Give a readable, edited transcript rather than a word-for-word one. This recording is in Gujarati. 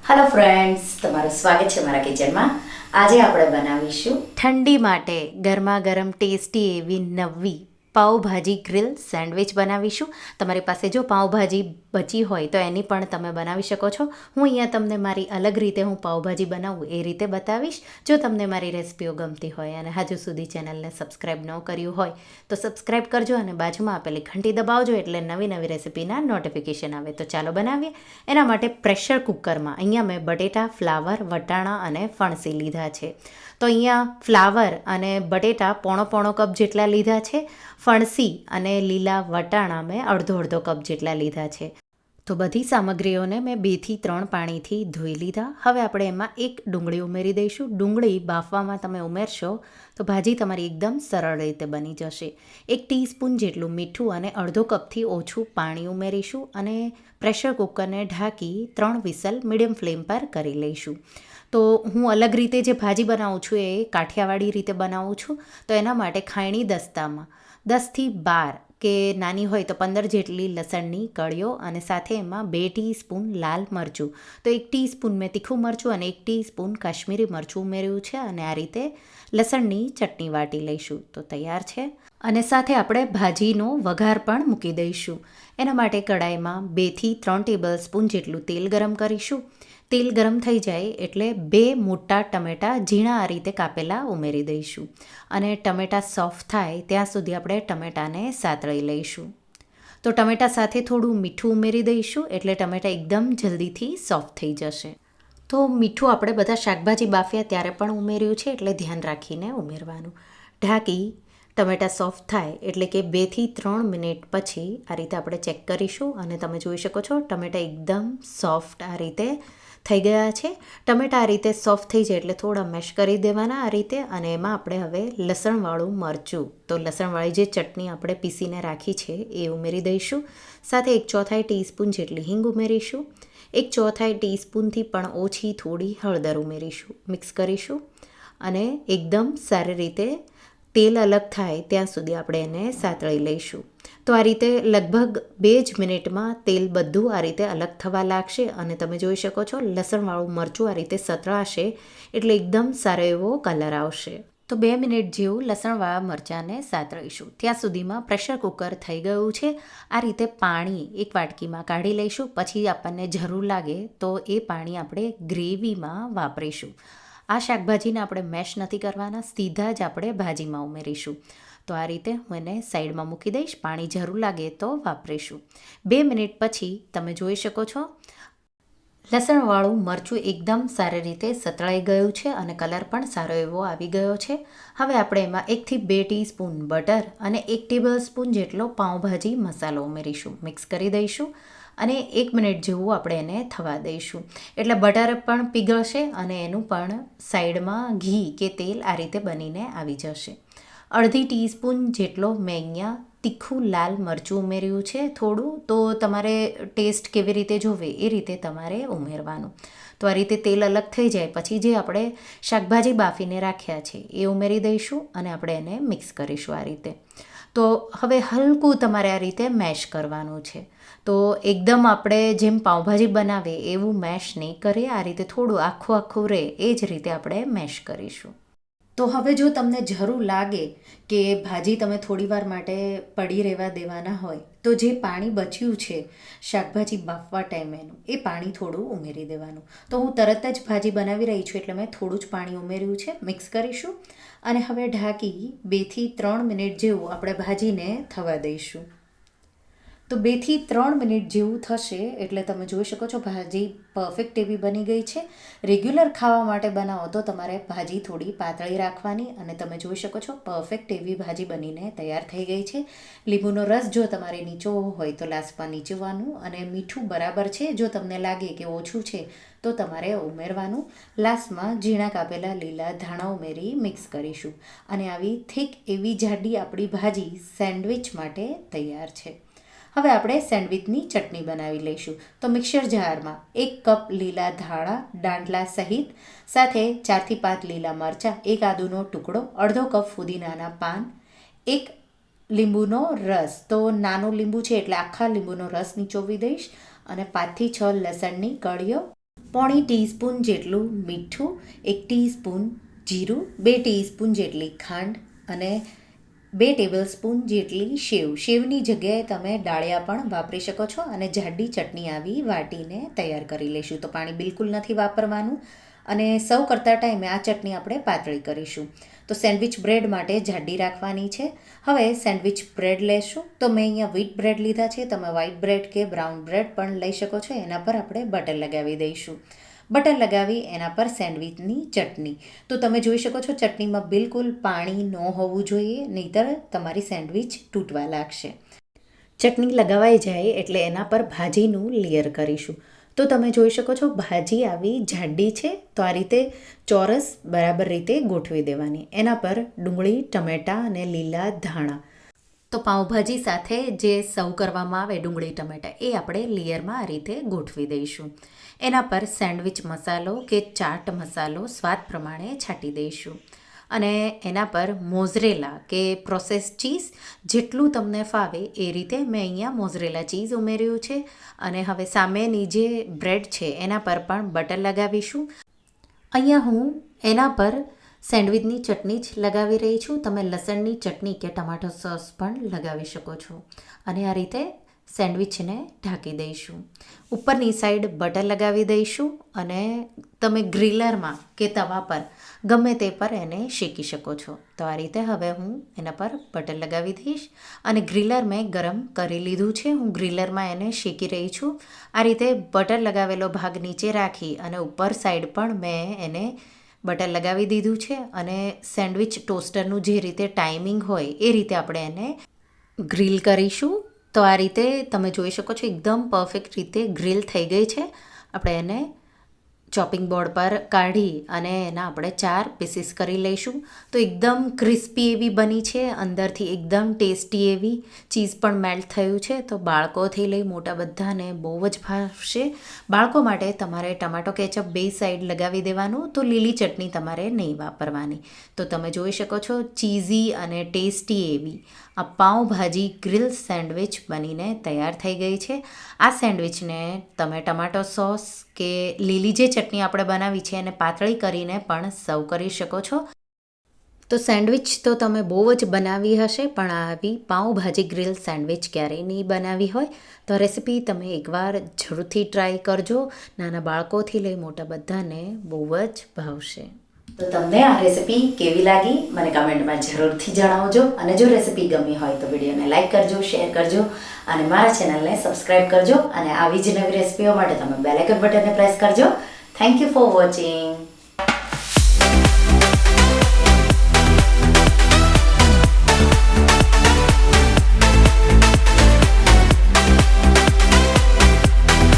હેલો ફ્રેન્ડ્સ, તમારું સ્વાગત છે મારા કિચનમાં. આજે આપણે બનાવીશું ઠંડી માટે ગરમા ગરમ ટેસ્ટી એવી નવી પાવભાજી ગ્રીલ સેન્ડવિચ બનાવીશું. તમારી પાસે જો પાવભાજી બચી હોય તો એની પણ તમે બનાવી શકો છો. હું અહીંયા તમને મારી અલગ રીતે હું પાવભાજી બનાવું એ રીતે બતાવીશ. જો તમને મારી રેસિપીઓ ગમતી હોય અને હજુ સુધી ચેનલને સબસ્ક્રાઈબ ન કર્યું હોય તો સબસ્ક્રાઈબ કરજો અને બાજુમાં આપેલી ઘંટી દબાવજો એટલે નવી નવી રેસિપીના નોટિફિકેશન આવે. તો ચાલો બનાવીએ. એના માટે પ્રેશર કુકરમાં અહીંયા મેં બટેટા, ફ્લાવર, વટાણા અને ફણસી લીધા છે. તો અહીંયા ફ્લાવર અને બટેટા પોણો કપ જેટલા લીધા છે. ફણસી અને લીલા વટાણા મેં અડધો કપ જેટલા લીધા છે. તો બધી સામગ્રીઓને મેં 2 થી 3 પાણીથી ધોઈ લીધા. હવે આપણે એમાં એક ડુંગળી ઉમેરી દઈશું. ડુંગળી બાફવામાં તમે ઉમેરશો તો ભાજી તમારી એકદમ સરળ રીતે બની જશે. 1 ટીસ્પૂન જેટલું મીઠું અને અડધો કપથી ઓછું પાણી ઉમેરીશું અને પ્રેશર કુકરને ઢાંકી 3 વિસલ મીડિયમ ફ્લેમ પર કરી લઈશું. તો હું અલગ રીતે જે ભાજી બનાવું છું એ કાઠિયાવાડી રીતે બનાવું છું. તો એના માટે ખાયણી દસ્તામાં 10થી 12 કે નાની હોય તો 15 જેટલી લસણની કળીઓ અને સાથે એમાં 2 ટીસ્પૂન લાલ મરચું, તો 1 ટીસ્પૂન મેં તીખું મરચું અને 1 ટીસ્પૂન કાશ્મીરી મરચું ઉમેર્યું છે અને આ રીતે લસણની ચટણી વાટી લઈશું. તો તૈયાર છે. અને સાથે આપણે ભાજીનો વઘાર પણ મૂકી દઈશું. એના માટે કડાઈમાં 2 થી 3 ટેબલ સ્પૂન જેટલું તેલ ગરમ કરીશું. તેલ ગરમ થઈ જાય એટલે 2 મોટા ટમેટાં ઝીણા આ રીતે કાપેલા ઉમેરી દઈશું અને ટમેટાં સોફ્ટ થાય ત્યાં સુધી આપણે ટમેટાને સાતળી લઈશું. તો ટમેટાં સાથે થોડું મીઠું ઉમેરી દઈશું એટલે ટમેટાં એકદમ જલ્દીથી સોફ્ટ થઈ જશે. તો મીઠું આપણે બધા શાકભાજી બાફ્યા ત્યારે પણ ઉમેર્યું છે એટલે ધ્યાન રાખીને ઉમેરવાનું. ઢાંકી ટમેટાં સોફ્ટ થાય એટલે કે 2 થી 3 મિનિટ પછી આ રીતે આપણે ચેક કરીશું અને તમે જોઈ શકો છો ટમેટાં એકદમ સોફ્ટ આ રીતે થઈ ગયા છે. ટમેટાં આ રીતે સોફ્ટ થઈ જાય એટલે થોડા મેશ કરી દેવાના આ રીતે અને એમાં આપણે હવે લસણવાળું મરચું, તો લસણવાળી જે ચટણી આપણે પીસીને રાખી છે એ ઉમેરી દઈશું. સાથે 1/4 ટીસ્પૂન જેટલી હિંગ ઉમેરીશું. 1/4 ટીસ્પૂનથી પણ ઓછી થોડી હળદર ઉમેરીશું. મિક્સ કરીશું અને એકદમ સારી રીતે તેલ અલગ થાય ત્યાં સુધી આપણે એને સાતળી લઈશું. તો આ રીતે લગભગ 2 જ મિનિટમાં તેલ બધું આ રીતે અલગ થવા લાગશે અને તમે જોઈ શકો છો લસણવાળું મરચું આ રીતે સતળાશે એટલે એકદમ સારો એવો કલર આવશે. તો 2 મિનિટ જેવું લસણવાળા મરચાંને સાતળીશું. ત્યાં સુધીમાં પ્રેશર કુકર થઈ ગયું છે. આ રીતે પાણી એક વાટકીમાં કાઢી લઈશું. પછી આપણને જરૂર લાગે તો એ પાણી આપણે ગ્રેવીમાં વાપરીશું. આ શાકભાજીને આપણે મેશ નથી કરવાના, સીધા જ આપણે ભાજીમાં ઉમેરીશું. તો આ રીતે હું એને સાઈડમાં મૂકી દઈશ. પાણી જરૂર લાગે તો વાપરીશું. 2 મિનિટ પછી તમે જોઈ શકો છો લસણવાળું મરચું એકદમ સારી રીતે સતળાઈ ગયું છે અને કલર પણ સારો એવો આવી ગયો છે. હવે આપણે એમાં 1 થી 2 ટીસ્પૂન બટર અને 1 ટેબલ સ્પૂન જેટલો પાવભાજી મસાલો ઉમેરીશું. મિક્સ કરી દઈશું અને 1 મિનિટ જેવું આપણે એને થવા દઈશું એટલે બટર પણ પીગળશે અને એનું પણ સાઈડમાં ઘી કે તેલ આ રીતે બનીને આવી જશે. અડધી ટીસ્પૂન જેટલો મેં અહીંયા તીખું લાલ મરચું ઉમેર્યું છે થોડું, તો તમારે ટેસ્ટ કેવી રીતે જોવે એ રીતે તમારે ઉમેરવાનું. તો આ રીતે તેલ અલગ થઈ જાય પછી જે આપણે શાકભાજી બાફીને રાખ્યા છે એ ઉમેરી દઈશું અને આપણે એને મિક્સ કરીશું આ રીતે. તો હવે હલકું તમારે આ રીતે મેશ કરવાનું છે. તો એકદમ આપણે જેમ પાવભાજી બનાવે એવું મેશ નહીં કરીએ, આ રીતે થોડું આખું રહે એ જ રીતે આપણે મેશ કરીશું. તો હવે જો તમને જરૂર લાગે કે ભાજી તમે થોડીવાર માટે પડી રહેવા દેવાના હોય તો જે પાણી બચ્યું છે શાકભાજી બાફવા ટાઈમેનું એ પાણી થોડું ઉમેરી દેવાનું. તો હું તરત જ ભાજી બનાવી રહી છું એટલે મેં થોડું જ પાણી ઉમેર્યું છે. મિક્સ કરીશું અને હવે ઢાંકી 2 થી 3 મિનિટ જેવું આપણે ભાજીને થવા દઈશું. તો 2 થી 3 મિનિટ જેવું થશે એટલે તમે જોઈ શકો છો ભાજી પરફેક્ટ એવી બની ગઈ છે. રેગ્યુલર ખાવા માટે બનાવો તો તમારે ભાજી થોડી પાતળી રાખવાની અને તમે જોઈ શકો છો પરફેક્ટ એવી ભાજી બનીને તૈયાર થઈ ગઈ છે. લીંબુનો રસ જો તમારે નીચોવો હોય તો લાસ્ટમાં નીચોવાનું અને મીઠું બરાબર છે. જો તમને લાગે કે ઓછું છે તો તમારે ઉમેરવાનું. લાસ્ટમાં ઝીણા કાપેલા લીલા ધાણા ઉમેરી મિક્સ કરીશું અને આવી થીક એવી જાડી આપણી ભાજી સેન્ડવિચ માટે તૈયાર છે. હવે આપણે સેન્ડવિચની ચટણી બનાવી લઈશું. તો મિક્સર જારમાં 1 કપ લીલા ધાણા દાંડલા સહિત સાથે 4 થી 5 લીલા મરચાં, 1 આદુનો ટુકડો, અડધો કપ ફુદીનાના પાન, 1 લીંબુનો રસ, તો નાનો લીંબુ છે એટલે આખા લીંબુનો રસ નીચોવી દઈશ અને 5 થી 6 લસણની કળીઓ, પોણી ટીસ્પૂન જેટલું મીઠું, 1 ટીસ્પૂન જીરું, 2 ટીસ્પૂન જેટલી ખાંડ અને 2 ટેબલસ્પૂન જેટલી સેવની જગ્યાએ તમે ડાળિયા પણ વાપરી શકો છો. અને જાડી ચટણી આવી વાટીને તૈયાર કરી લઈશું. તો પાણી બિલકુલ નથી વાપરવાનું. અને સર્વ કરતા ટાઈમે આ ચટણી આપણે પાતળી કરીશું. તો સેન્ડવિચ બ્રેડ માટે જાડી રાખવાની છે. હવે સેન્ડવિચ બ્રેડ લેશું. તો મેં અહીંયા વ્હીટ બ્રેડ લીધા છે. તમે વ્હાઇટ બ્રેડ કે બ્રાઉન બ્રેડ પણ લઈ શકો છો. એના પર આપણે બટર લગાવી દઈશું. બટર લગાવી એના પર સેન્ડવિચની ચટણી. તો તમે જોઈ શકો છો ચટણીમાં બિલકુલ પાણી ન હોવું જોઈએ, નહીંતર તમારી સેન્ડવિચ તૂટવા લાગશે. ચટણી લગાવાઈ જાય એટલે એના પર ભાજીનું લેયર કરીશું. તો તમે જોઈ શકો છો ભાજી આવી જાડી છે, તો આ રીતે ચોરસ બરાબર રીતે ગોઠવી દેવાની. એના પર ડુંગળી, ટમેટાં અને લીલા ધાણા. તો પાઉંભાજી સાથે જે સર્વ કરવામાં આવે ડુંગળી ટમેટાં એ આપણે લેયરમાં આ રીતે ગોઠવી દઈશું. એના પર સેન્ડવિચ મસાલો કે ચાટ મસાલો સ્વાદ પ્રમાણે છાંટી દઈશું. અને એના પર મોઝરેલા કે પ્રોસેસ ચીઝ જેટલું તમને ફાવે એ રીતે મેં અહીંયા મોઝરેલા ચીઝ ઉમેર્યું છે. અને હવે સામેની જે બ્રેડ છે એના પર પણ બટર લગાવીશું. અહીંયા હું એના પર સેન્ડવિચની ચટણી જ લગાવી રહી છું. તમે લસણની ચટણી કે ટમાટો સોસ પણ લગાવી શકો છો. અને આ રીતે સેન્ડવિચને ઢાંકી દઈશું. ઉપરની સાઈડ બટર લગાવી દઈશું. અને તમે ગ્રીલરમાં કે તવા પર ગમે તે પર એને શેકી શકો છો. તો આ રીતે હવે હું એના પર બટર લગાવી દઈશ. અને ગ્રીલર મેં ગરમ કરી લીધું છે. હું ગ્રીલરમાં એને શેકી રહી છું. આ રીતે બટર લગાવેલો ભાગ નીચે રાખી અને ઉપર સાઈડ પણ મેં એને બટર લગાવી દીધું છે. અને સેન્ડવિચ ટોસ્ટરનું જે રીતે ટાઈમિંગ હોય એ રીતે આપણે એને ગ્રીલ કરીશું. તો આ રીતે તમે જોઈ શકો છો એકદમ પરફેક્ટ રીતે ગ્રીલ થઈ ગઈ છે. આપણે એને ચોપિંગ બોર્ડ પર કાઢી અને એના આપણે 4 પીસીસ કરી લઈશું. તો એકદમ ક્રિસ્પી એવી બની છે, અંદરથી એકદમ ટેસ્ટી એવી. ચીઝ પણ મેલ્ટ થયું છે. તો બાળકોથી લઈ મોટા બધાને બહુ જ ભાવશે. બાળકો માટે તમારે ટમાટો કેચઅપ 2 સાઈડ લગાવી દેવાનું. તો લીલી ચટણી તમારે નહીં વાપરવાની. તો તમે જોઈ શકો છો ચીઝી અને ટેસ્ટી એવી આ પાઉંભાજી ગ્રીલ સેન્ડવિચ બનીને તૈયાર થઈ ગઈ છે. આ સેન્ડવિચને તમે ટમાટો સોસ કે લીલી જે ચટણી આપણે બનાવી છે એને પાતળી કરીને પણ સર્વ કરી શકો છો. તો સેન્ડવિચ તો તમે બહુ જ બનાવી હશે, પણ આવી પાઉંભાજી ગ્રીલ સેન્ડવિચ ક્યારેય નહીં બનાવી હોય. તો રેસીપી તમે એકવાર જરૂરથી ટ્રાય કરજો. નાના બાળકોથી લઈ મોટા બધાને બહુ જ ભાવશે. તો તમને આ રેસીપી કેવી લાગી મને કમેન્ટમાં જરૂરથી જણાવજો. અને જો રેસીપી ગમી હોય તો વિડીયોને લાઇક કરજો, શેર કરજો અને મારા ચેનલને સબસ્ક્રાઈબ કરજો. અને આવી જ નવી રેસીપીઓ માટે તમે બેલ આઇકન બટનને પ્રેસ કરજો. Thank you for watching.